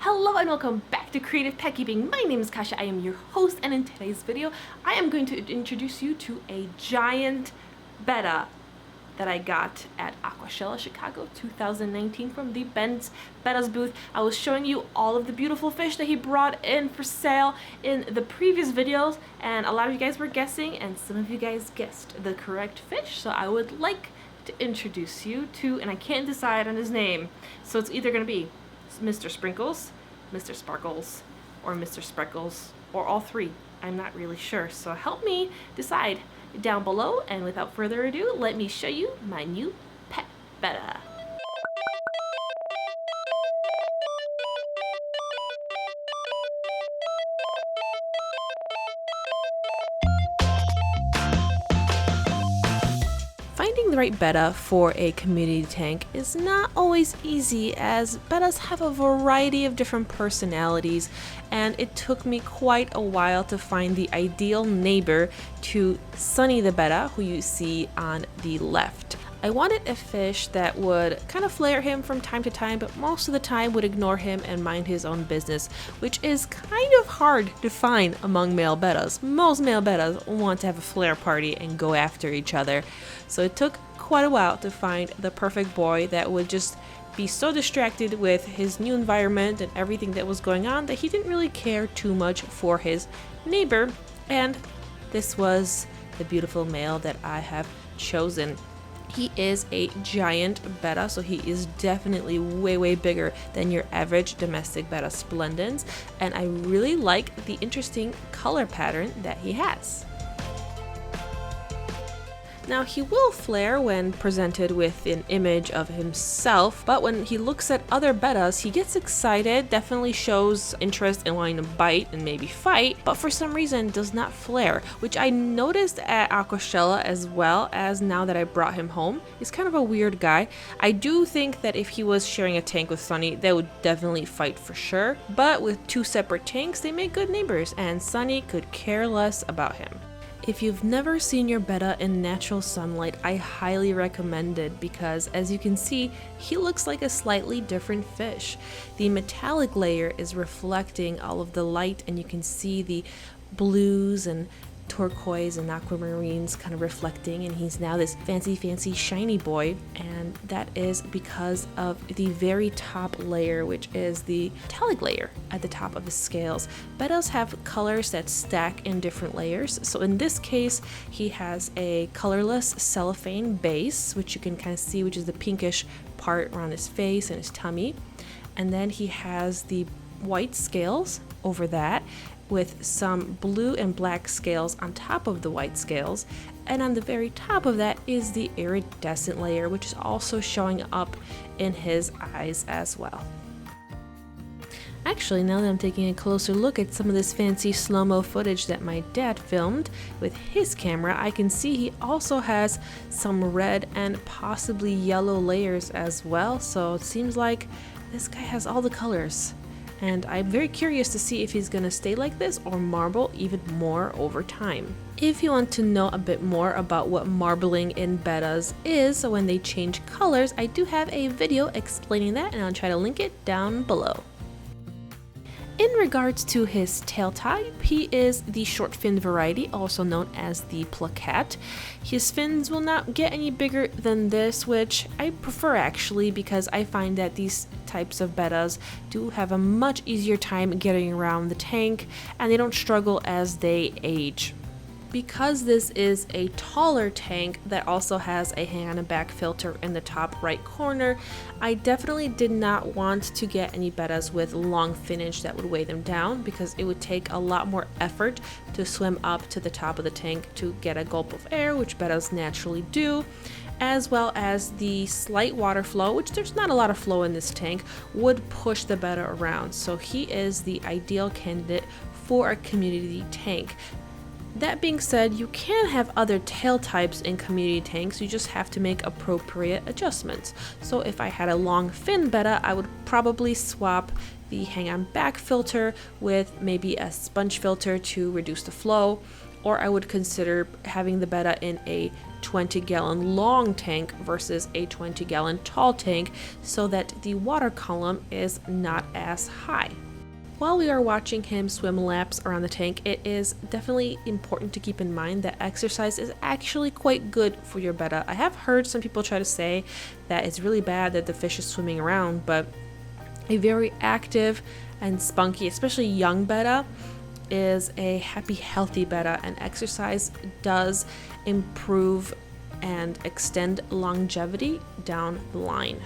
Hello and welcome back to Creative Pet Keeping. My name is Kasha, I am your host, and in today's video I am going to introduce you to a giant betta that I got at Aquashella Chicago 2019 from the Bens Bettas booth. I was showing you all of the beautiful fish that he brought in for sale in the previous videos, and a lot of you guys were guessing and some of you guys guessed the correct fish, so I would like to introduce you to, and I can't decide on his name, so it's either going to be Mr. Sprinkles, Mr. Sparkles, or Mr. Spreckles, or all three. I'm not really sure, so help me decide down below, and without further ado, let me show you my new pet betta. Finding the right betta for a community tank is not always easy, as bettas have a variety of different personalities, and it took me quite a while to find the ideal neighbor to Sunny the betta, who you see on the left. I wanted a fish that would kind of flare him from time to time, but most of the time would ignore him and mind his own business, which is kind of hard to find among male bettas. Most male bettas want to have a flare party and go after each other. So it took quite a while to find the perfect boy that would just be so distracted with his new environment and everything that was going on that he didn't really care too much for his neighbor. And this was the beautiful male that I have chosen. He is a giant betta, so he is definitely way bigger than your average domestic betta splendens, and I really like the interesting color pattern that he has. Now, he will flare when presented with an image of himself, but when he looks at other bettas, he gets excited, definitely shows interest in wanting to bite and maybe fight, but for some reason does not flare, which I noticed at Aquashella as well as now that I brought him home. He's kind of a weird guy. I do think that if he was sharing a tank with Sunny, they would definitely fight for sure, but with two separate tanks, they make good neighbors, and Sunny could care less about him. If you've never seen your betta in natural sunlight, I highly recommend it because, as you can see, he looks like a slightly different fish. The metallic layer is reflecting all of the light, and you can see the blues and turquoise and aquamarines kind of reflecting, and he's now this fancy shiny boy, and that is because of the very top layer, which is the metallic layer at the top of his scales. Bettas have colors that stack in different layers, so in this case he has a colorless cellophane base, which you can kind of see, which is the pinkish part around his face and his tummy, and then he has the white scales over that, with some blue and black scales on top of the white scales, and on the very top of that is the iridescent layer, which is also showing up in his eyes as well. Actually, now that I'm taking a closer look at some of this fancy slow-mo footage that my dad filmed with his camera, I can see he also has some red and possibly yellow layers as well, so it seems like this guy has all the colors. And I'm very curious to see if he's gonna stay like this or marble even more over time. If you want to know a bit more about what marbling in bettas is when they change colors, I do have a video explaining that, and I'll try to link it down below. In regards to his tail type, he is the short fin variety, also known as the Plakat. His fins will not get any bigger than this, which I prefer actually, because I find that these types of bettas do have a much easier time getting around the tank, and they don't struggle as they age. Because this is a taller tank that also has a hang on and back filter in the top right corner, I definitely did not want to get any bettas with long finnage that would weigh them down, because it would take a lot more effort to swim up to the top of the tank to get a gulp of air, which bettas naturally do, as well as the slight water flow, which there's not a lot of flow in this tank, would push the betta around. So he is the ideal candidate for a community tank. That being said, you can have other tail types in community tanks, you just have to make appropriate adjustments. So if I had a long fin betta, I would probably swap the hang on back filter with maybe a sponge filter to reduce the flow, or I would consider having the betta in a 20-gallon long tank versus a 20-gallon tall tank so that the water column is not as high. While we are watching him swim laps around the tank, it is definitely important to keep in mind that exercise is actually quite good for your betta. I have heard some people try to say that it's really bad that the fish is swimming around, but a very active and spunky, especially young betta, is a happy, healthy betta, and exercise does improve and extend longevity down the line.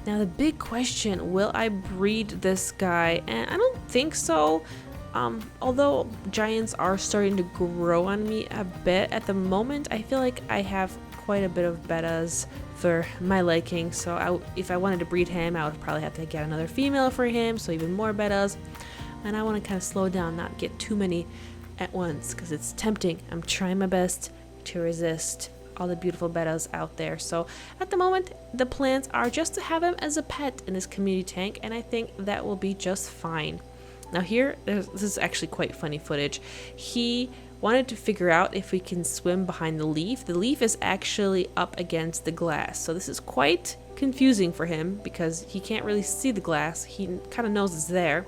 Now the big question, will I breed this guy? And I don't think so. Although giants are starting to grow on me a bit at the moment, I feel like I have quite a bit of bettas for my liking. So if I wanted to breed him, I would probably have to get another female for him, so even more bettas. And I want to kind of slow down, not get too many at once, because it's tempting. I'm trying my best to resist all the beautiful bettas out there. So at the moment, the plans are just to have him as a pet in this community tank, and I think that will be just fine. Now here, this is actually quite funny footage. He wanted to figure out if we can swim behind the leaf. The leaf is actually up against the glass, so this is quite confusing for him because he can't really see the glass. He kind of knows it's there,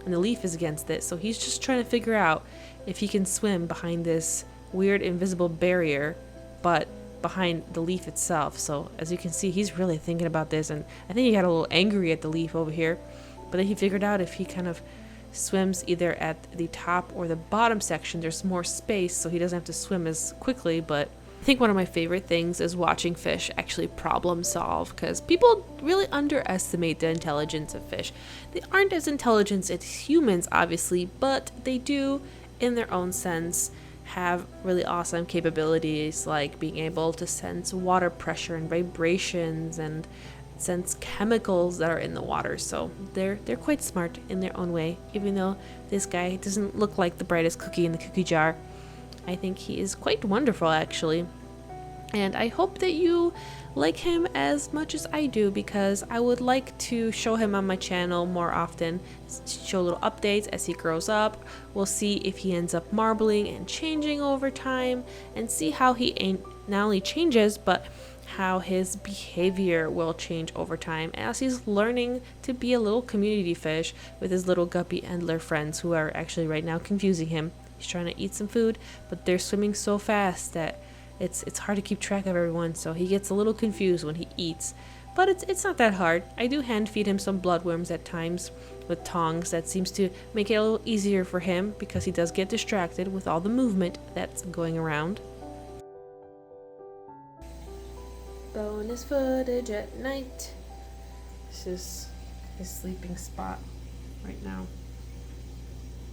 and the leaf is against it, so he's just trying to figure out if he can swim behind this weird invisible barrier, but behind the leaf itself. So as you can see, he's really thinking about this, and I think he got a little angry at the leaf over here, but then he figured out if he kind of swims either at the top or the bottom section, there's more space, so he doesn't have to swim as quickly. But I think one of my favorite things is watching fish actually problem solve, because people really underestimate the intelligence of fish. They aren't as intelligent as humans, obviously, but they do, in their own sense, have really awesome capabilities, like being able to sense water pressure and vibrations and sense chemicals that are in the water. So they're quite smart in their own way, even though this guy doesn't look like the brightest cookie in the cookie jar. I think he is quite wonderful, actually. And I hope that you like him as much as I do, because I would like to show him on my channel more often, show little updates as he grows up. We'll see if he ends up marbling and changing over time, and see how he not only changes, but how his behavior will change over time as he's learning to be a little community fish with his little guppy Endler friends, who are actually right now confusing him. He's trying to eat some food, but they're swimming so fast that it's hard to keep track of everyone, so he gets a little confused when he eats. But it's not that hard. I do hand feed him some bloodworms at times with tongs. That seems to make it a little easier for him, because he does get distracted with all the movement that's going around. Bonus footage at night. This is his sleeping spot right now.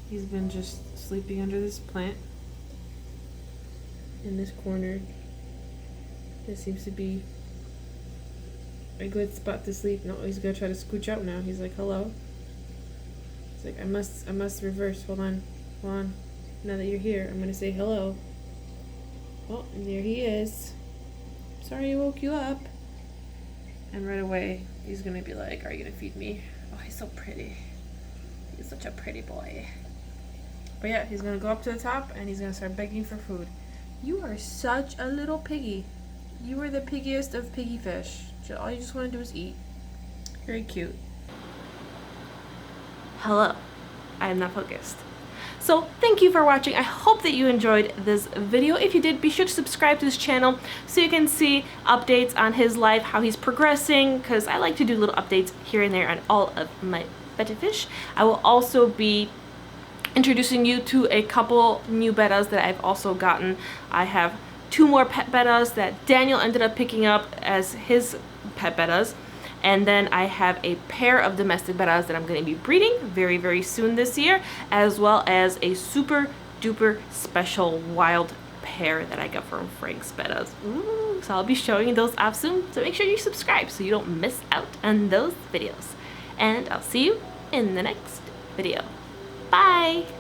He's been just sleeping under this plant in this corner. This seems to be a good spot to sleep. No, he's gonna try to scooch out now. He's like, hello. He's like, I must reverse. Hold on. Now that you're here, I'm gonna say hello. Oh, and there he is. Sorry I woke you up. And right away, he's gonna be like, are you gonna feed me? Oh, he's so pretty. He's such a pretty boy. But yeah, he's gonna go up to the top and he's gonna start begging for food. You are such a little piggy. You are the piggiest of piggy fish. All you just want to do is eat. Very cute. Hello. I am not focused. So thank you for watching. I hope that you enjoyed this video. If you did, be sure to subscribe to this channel so you can see updates on his life, how he's progressing, because I like to do little updates here and there on all of my betta fish. I will also be introducing you to a couple new bettas that I've also gotten. I have 2 more pet bettas that Daniel ended up picking up as his pet bettas, and then I have a pair of domestic bettas that I'm going to be breeding very, very soon this year, as well as a super duper special wild pair that I got from Frank's Bettas. Ooh, so I'll be showing those off soon, so make sure you subscribe so you don't miss out on those videos. And I'll see you in the next video. Bye!